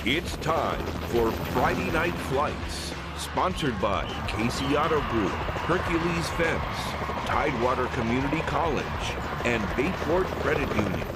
It's time for Friday Night Flights, sponsored by Casey Auto Group, Hercules Fence, Tidewater Community College, and Bayport Credit Union.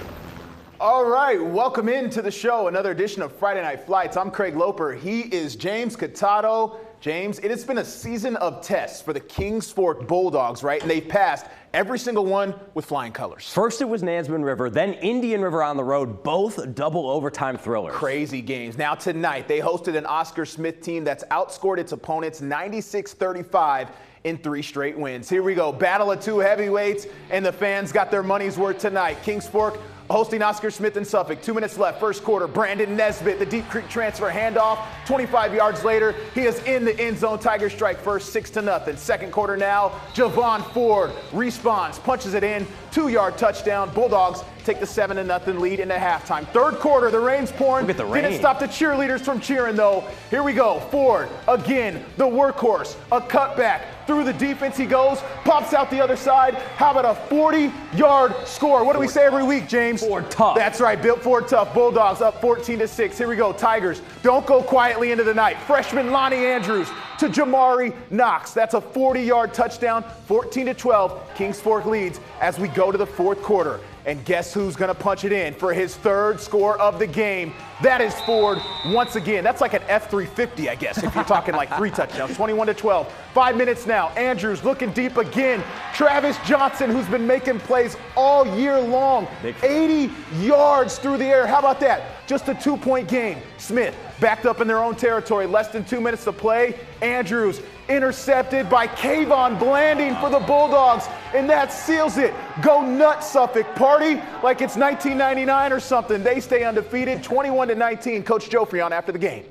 All right, welcome into the show, another edition of Friday Night Flights. I'm Craig Loper. He is James Catato. James, it has been a season of tests for the Kings Fork Bulldogs, right? And they've passed every single one with flying colors. First it was Nansemond River, then Indian River on the road, both double overtime thrillers. Crazy games. Now tonight, they hosted an Oscar Smith team that's outscored its opponents 96-35 in 3 straight wins. Here we go, battle of 2 heavyweights, and the fans got their money's worth tonight. Kings Fork hosting Oscar Smith in Suffolk. 2 minutes left, first quarter. Brandon Nesbitt, the Deep Creek transfer handoff. 25 yards later, he is in the end zone. Tigers strike first, 6-0. Second quarter now, Javon Ford responds, punches it in, 2-yard touchdown. Bulldogs take the 7-0 lead into halftime. Third quarter, the rain's pouring. Look at the rain. Didn't stop the cheerleaders from cheering though. Here we go. Ford again, the workhorse, a cutback. Through the defense he goes, pops out the other side. How about a 40-yard score? What do we say every week, James? Ford tough. That's right, built Ford tough. Bulldogs up 14-6. Here we go, Tigers. Don't go quietly into the night. Freshman Lonnie Andrews to Jamari Knox. That's a 40-yard touchdown, 14-12. Kings Fork leads as we go to the fourth quarter. And guess who's going to punch it in for his third score of the game? That is Ford once again. That's like an F-350, I guess, if you're talking like 3 touchdowns, 21-12. 5 minutes now. Andrews looking deep again. Travis Johnson, who's been making plays all year long. 80 yards through the air. How about that? Just a 2-point game. Smith backed up in their own territory. Less than 2 minutes to play. Andrews intercepted by Kayvon Blanding for the Bulldogs, and that seals it. Go nuts, Suffolk. Party like it's 1999 or something. They stay undefeated, 21-19. Coach Joffrey on after the game.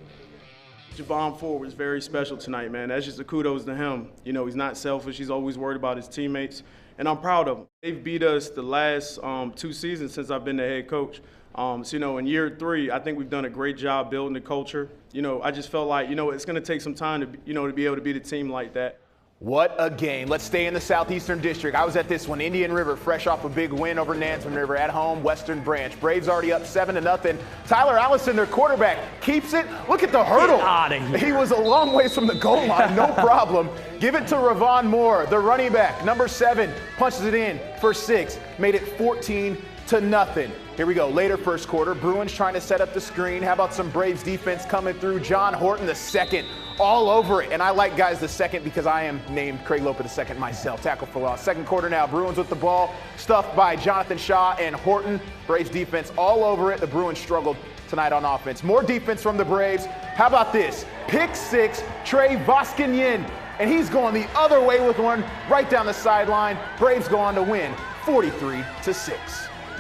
Javon Ford was very special tonight, man. That's just a kudos to him. You know, he's not selfish. He's always worried about his teammates, and I'm proud of him. They've beat us the last 2 seasons since I've been the head coach. So, you know, in year 3, I think we've done a great job building the culture. You know, I just felt like, you know, it's going to take some time to, you know, to be able to beat a team like that. What a game. Let's stay in the Southeastern District. I was at this one. Indian River fresh off a big win over Nansemond River at home, Western Branch. Braves already up 7-0. Tyler Allison, their quarterback, keeps it. Look at the hurdle. Get out of here. He was a long ways from the goal line, no problem. Give it to Ravon Moore, the running back, number 7, punches it in for 6, made it 14-0. Here we go, later first quarter. Bruins trying to set up the screen. How about some Braves defense coming through? John Horton, the second, all over it. And I like guys the second because I am named Craig Loper the second myself. Tackle for loss. Second quarter now, Bruins with the ball. Stuffed by Jonathan Shaw and Horton. Braves defense all over it. The Bruins struggled tonight on offense. More defense from the Braves. How about this? Pick 6, Trey Voskinian. And he's going the other way with one right down the sideline. Braves go on to win 43-6.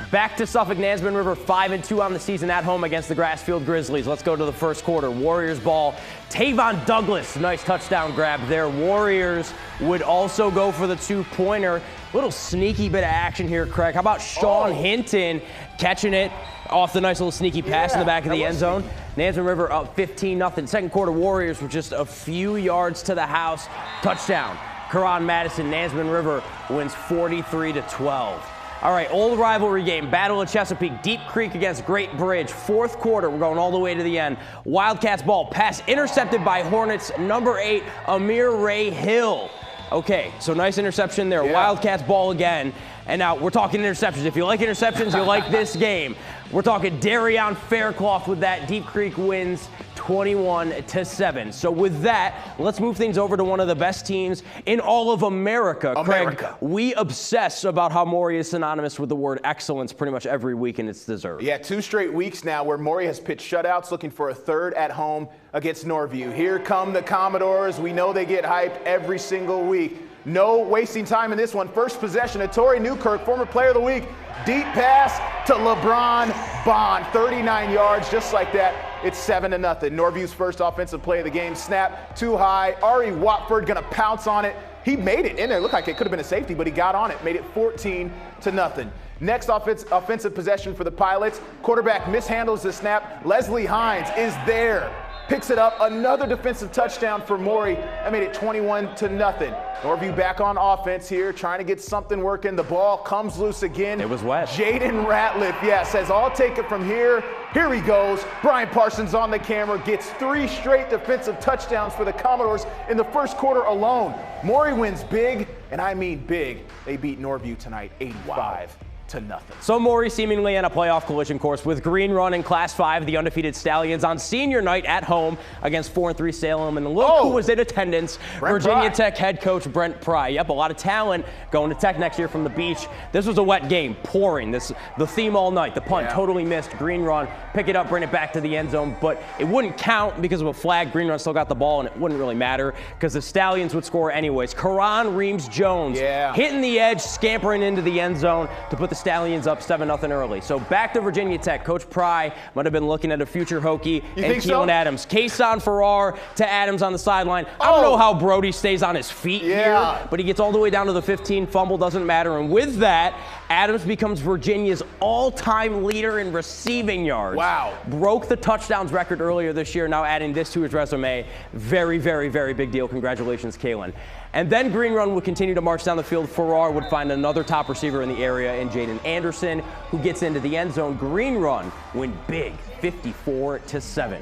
Back to Suffolk. Nansemond River 5-2 on the season at home against the Grassfield Grizzlies. Let's go to the first quarter. Warriors ball. Tavon Douglas, nice touchdown grab there. Warriors would also go for the 2-pointer. Little sneaky bit of action here, Craig. How about Sean Hinton catching it off the nice little sneaky pass in the back of the end zone? Nansemond River up 15-0. Second quarter, Warriors were just a few yards to the house. Touchdown. Karan Madison. Nansemond River wins 43-12. All right, old rivalry game, Battle of Chesapeake, Deep Creek against Great Bridge. Fourth quarter, we're going all the way to the end. Wildcats ball, pass intercepted by Hornets, number 8, Amir Ray Hill. Okay, so nice interception there. Yeah. Wildcats ball again. And now we're talking interceptions. If you like interceptions, you like this game. We're talking Darion Faircloth with that. Deep Creek wins 21-7. So with that, let's move things over to one of the best teams in all of America. Craig, we obsess about how Maury is synonymous with the word excellence pretty much every week, and it's deserved. Yeah, 2 straight weeks now where Maury has pitched shutouts, looking for a third at home against Norview. Here come the Commodores. We know they get hyped every single week. No wasting time in this one. First possession of Torrey Newkirk, former player of the week. Deep pass to LeBron Bond. 39 yards, just like that. It's 7-0. Norview's first offensive play of the game. Snap too high. Ari Watford going to pounce on it. He made it in there. Looked like it could have been a safety, but he got on it. Made it 14-0. Next offensive possession for the Pilots. Quarterback mishandles the snap. Leslie Hines is there. picks it up. Another defensive touchdown for Morey. That made it 21-0. Norview back on offense here, trying to get something working. The ball comes loose again. It was wet. Jaden Ratliff, says, I'll take it from here. Here he goes. Brian Parsons on the camera, gets 3 straight defensive touchdowns for the Commodores in the first quarter alone. Morey wins big, and I mean big. They beat Norview tonight 85-0. So Morey seemingly in a playoff collision course with Green Run in Class 5, the undefeated Stallions on senior night at home against 4-3 Salem. And look who was in attendance, Virginia Tech head coach Brent Pry. Yep, a lot of talent going to Tech next year from the beach. This was a wet game, pouring. The theme all night. The punt totally missed. Green Run, pick it up, bring it back to the end zone. But it wouldn't count because of a flag. Green Run still got the ball, and it wouldn't really matter because the Stallions would score anyways. Karan Reams-Jones hitting the edge, scampering into the end zone to put the Stallions up 7-0 early. So back to Virginia Tech. Coach Pry might have been looking at a future Hokie and Keelan Adams. Kason Farrar to Adams on the sideline. I don't know how Brody stays on his feet here, but he gets all the way down to the 15. Fumble doesn't matter. And with that, Adams becomes Virginia's all-time leader in receiving yards. Wow. Broke the touchdowns record earlier this year, now adding this to his resume. Very, very, very big deal. Congratulations, Kalen. And then Green Run would continue to march down the field. Farrar would find another top receiver in the area in Jaden Anderson, who gets into the end zone. Green Run win big, 54-7.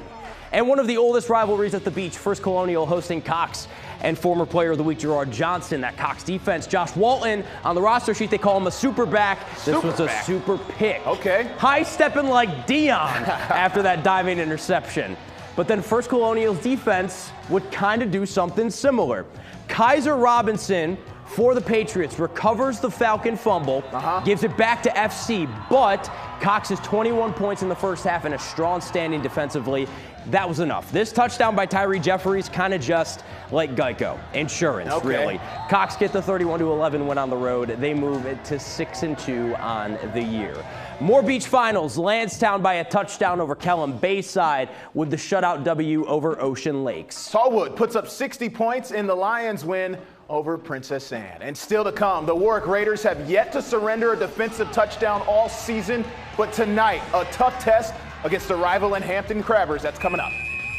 And one of the oldest rivalries at the beach, First Colonial hosting Cox and former player of the week, Gerard Johnson. That Cox defense, Josh Walton, on the roster sheet, they call him a super back. This was a super pick. High stepping like Dion after that diving interception. But then First Colonial's defense would kind of do something similar. Kaiser Robinson for the Patriots recovers the Falcon fumble, gives it back to FC, but Cox is 21 points in the first half and a strong standing defensively. That was enough. This touchdown by Tyree Jeffries kind of just like Geico. Insurance, really. Cox get the 31-11 win on the road. They move it to 6-2 on the year. More beach finals. Lansdowne by a touchdown over Kellam Bayside with the shutout W over Ocean Lakes. Tallwood puts up 60 points in the Lions win over Princess Anne. And still to come, the Warwick Raiders have yet to surrender a defensive touchdown all season, but tonight, a tough test against the rival in Hampton Crabbers. That's coming up.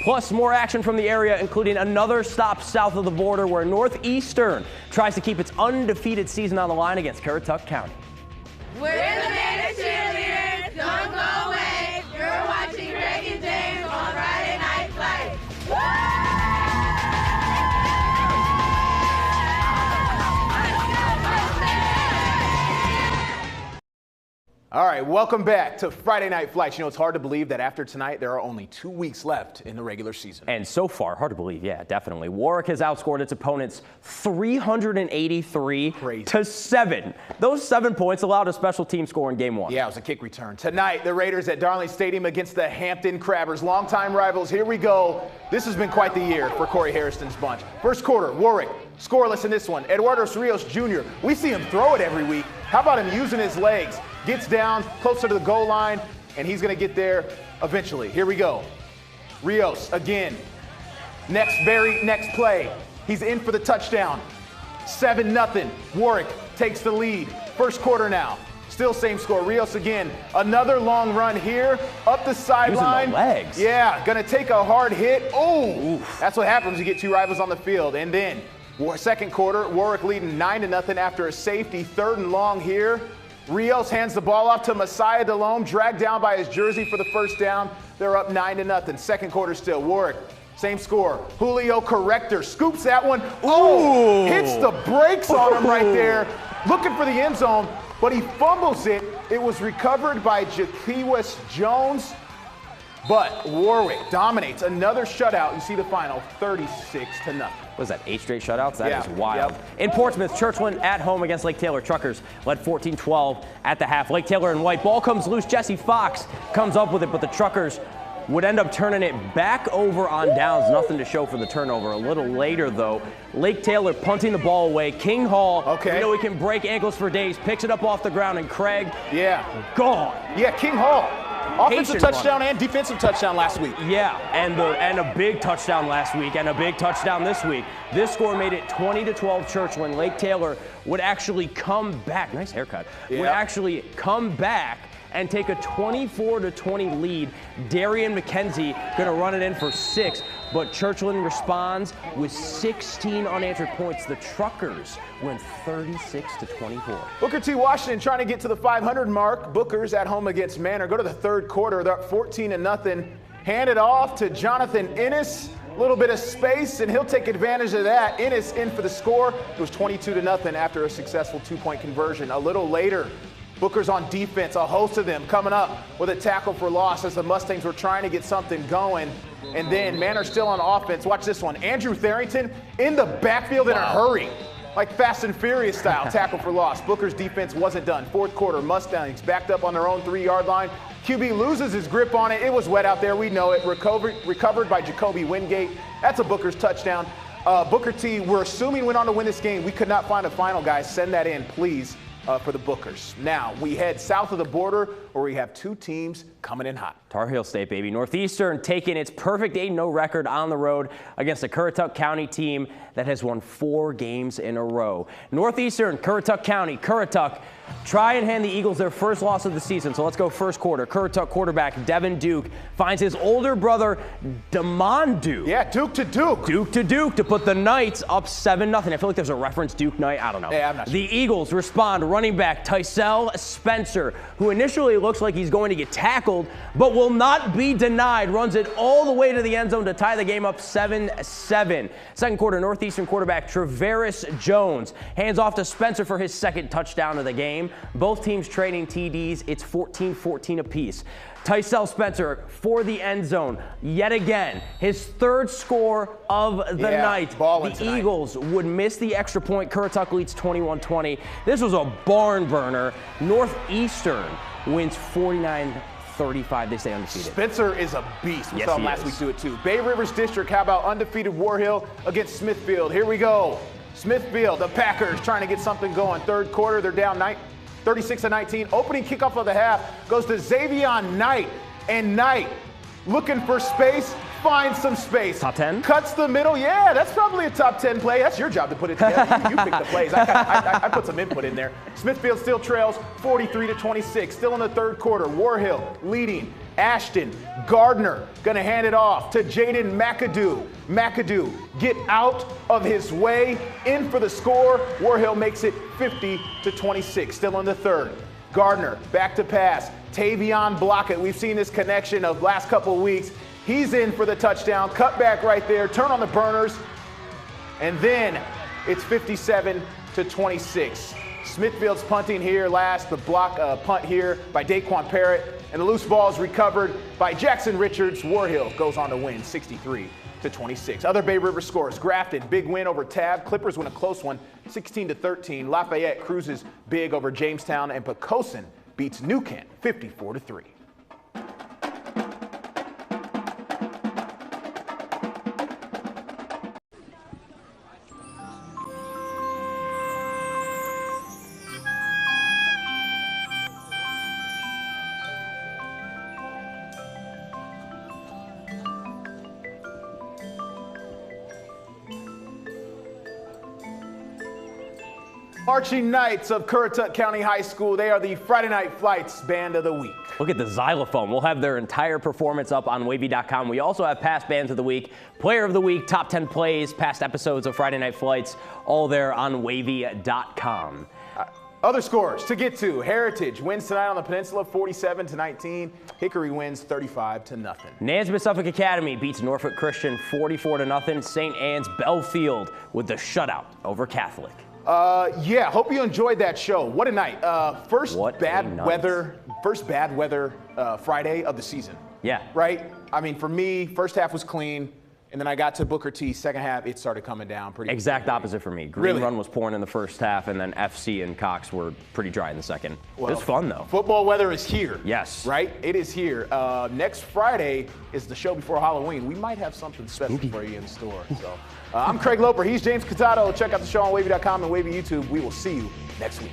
Plus, more action from the area, including another stop south of the border where Northeastern tries to keep its undefeated season on the line against Currituck County. We're the Manor Cheerleaders. Don't go away. You're watching Greg and James on Friday Night Flights. All right, welcome back to Friday Night Flights. You know, it's hard to believe that after tonight, there are only 2 weeks left in the regular season. And so far, hard to believe, yeah, definitely. Warwick has outscored its opponents 383-7. Those 7 points allowed a special team score in game 1. Yeah, it was a kick return. Tonight, the Raiders at Darling Stadium against the Hampton Crabbers. Longtime rivals, here we go. This has been quite the year for Corey Harrison's bunch. First quarter, Warwick scoreless in this one. Eduardo Rios Jr., we see him throw it every week. How about him using his legs? Gets down closer to the goal line, and he's going to get there eventually. Here we go. Rios again. Next play. He's in for the touchdown. 7-0. Warwick takes the lead. First quarter now. Still same score. Rios again. Another long run here. Up the sideline. Using the legs. Yeah, going to take a hard hit. Oh, that's what happens. You get 2 rivals on the field. And then, second quarter, Warwick leading 9-0 after a safety. 3rd and long here. Rios hands the ball off to Messiah Delome, dragged down by his jersey for the first down. They're up 9-0. Second quarter still. Warwick, same score. Julio Corrector scoops that one. Oh, hits the brakes on him right there. Looking for the end zone, but he fumbles it. It was recovered by Jaquiwas Jones. But Warwick dominates. Another shutout. You see the final, 36-0. What is that, 8 straight shutouts? That is wild. In Portsmouth, Churchland at home against Lake Taylor. Truckers led 14-12 at the half. Lake Taylor in white. Ball comes loose. Jesse Fox comes up with it, but the Truckers would end up turning it back over on downs. Nothing to show for the turnover. A little later, though, Lake Taylor punting the ball away. King Hall, you know he can break ankles for days, picks it up off the ground, and Craig, gone. Yeah, King Hall. Offensive touchdown and defensive touchdown last week. Yeah, and a big touchdown last week and a big touchdown this week. This score made it 20-12 Churchland. Lake Taylor would actually come back. Nice haircut. Would actually come back and take a 24-20 lead. Darian McKenzie going to run it in for 6, but Churchland responds with 16 unanswered points. The Truckers win 36-24. Booker T. Washington trying to get to the 500 mark. Booker's at home against Manor. Go to the third quarter. They're up 14-0. Hand it off to Jonathan Ennis. A little bit of space, and he'll take advantage of that. Ennis in for the score. It was 22-0 after a successful 2-point conversion. A little later, Booker's on defense, a host of them coming up with a tackle for loss as the Mustangs were trying to get something going. And then Manor still on offense. Watch this one. Andrew Tharrington in the backfield in a hurry, like Fast and Furious style, tackle for loss. Booker's defense wasn't done. Fourth quarter, Mustangs backed up on their own 3-yard line. QB loses his grip on it. It was wet out there. We know it. Recovered by Jacoby Wingate. That's a Booker's touchdown. Booker T, we're assuming went on to win this game. We could not find a final, guys. Send that in, please, for the Bookers. Now, we head south of the border where we have 2 teams coming in hot. Tar Heel State, baby. Northeastern taking its perfect 8-0 record on the road against a Currituck County team that has won 4 games in a row. Northeastern, Currituck County, Currituck try and hand the Eagles their first loss of the season. So let's go first quarter. Currituck quarterback Devin Duke finds his older brother Damon Duke. Yeah, Duke to Duke. Duke to Duke to put the Knights up 7-0. I feel like there's a reference Duke Knight. I don't know. Yeah, I'm not sure. The Eagles respond. Running back Tysell Spencer, who initially looks like he's going to get tackled, but will not be denied, runs it all the way to the end zone to tie the game up 7-7. Second quarter, Northeastern quarterback Travaris Jones hands off to Spencer for his second touchdown of the game. Both teams trading TDs. It's 14-14 apiece. Tysell Spencer for the end zone yet again. His third score of the night. The Eagles would miss the extra point. Currituck leads 21-20. This was a barn burner. Northeastern wins 49-35. They stay undefeated. Spencer is a beast. We saw him last week do it too. Bay Rivers District, how about undefeated War Hill against Smithfield? Here we go. Smithfield, the Packers trying to get something going. Third quarter, they're down 36-19. Opening kickoff of the half goes to Xavion Knight. And Knight, looking for space, finds some space. Top 10? Cuts the middle. Yeah, that's probably a top 10 play. That's your job to put it together. You pick the plays. I put some input in there. Smithfield still trails 43-26. Still in the third quarter. War Hill leading. Ashton Gardner gonna hand it off to Jaden McAdoo. McAdoo, get out of his way, in for the score. War Hill makes it 50-26. Still in the third. Gardner back to pass. Tavion Blockett. We've seen this connection of last couple of weeks. He's in for the touchdown. Cut back right there. Turn on the burners. And then it's 57-26. Smithfield's punting here last. The block punt here by Daquan Parrott. And the loose ball is recovered by Jackson Richards. War Hill goes on to win 63-26. Other Bay River scores. Grafton, big win over Tab. Clippers win a close one, 16-13. Lafayette cruises big over Jamestown. And Poquoson beats New Kent 54-3. Marching Knights of Currituck County High School. They are the Friday Night Flights Band of the Week. Look at the xylophone. We'll have their entire performance up on wavy.com. We also have past bands of the week, player of the week, top 10 plays, past episodes of Friday Night Flights, all there on wavy.com. Other scores to get to. Heritage wins tonight on the Peninsula 47-19. Hickory wins 35-0. Nansman Suffolk Academy beats Norfolk Christian 44-0. St. Anne's Belfield with the shutout over Catholic. Yeah, hope you enjoyed that show. What a night. First bad weather Friday of the season. Yeah. Right? I mean, for me, first half was clean, and then I got to Booker T. Second half, it started coming down pretty Exact opposite for me. Green Run was pouring in the first half, and then FC and Cox were pretty dry in the second. Well, it was fun, though. Football weather is here. Yes. Right? It is here. Next Friday is the show before Halloween. We might have something special for you in store. So I'm Craig Loper. He's James Catato. Check out the show on wavy.com and Wavy YouTube. We will see you next week.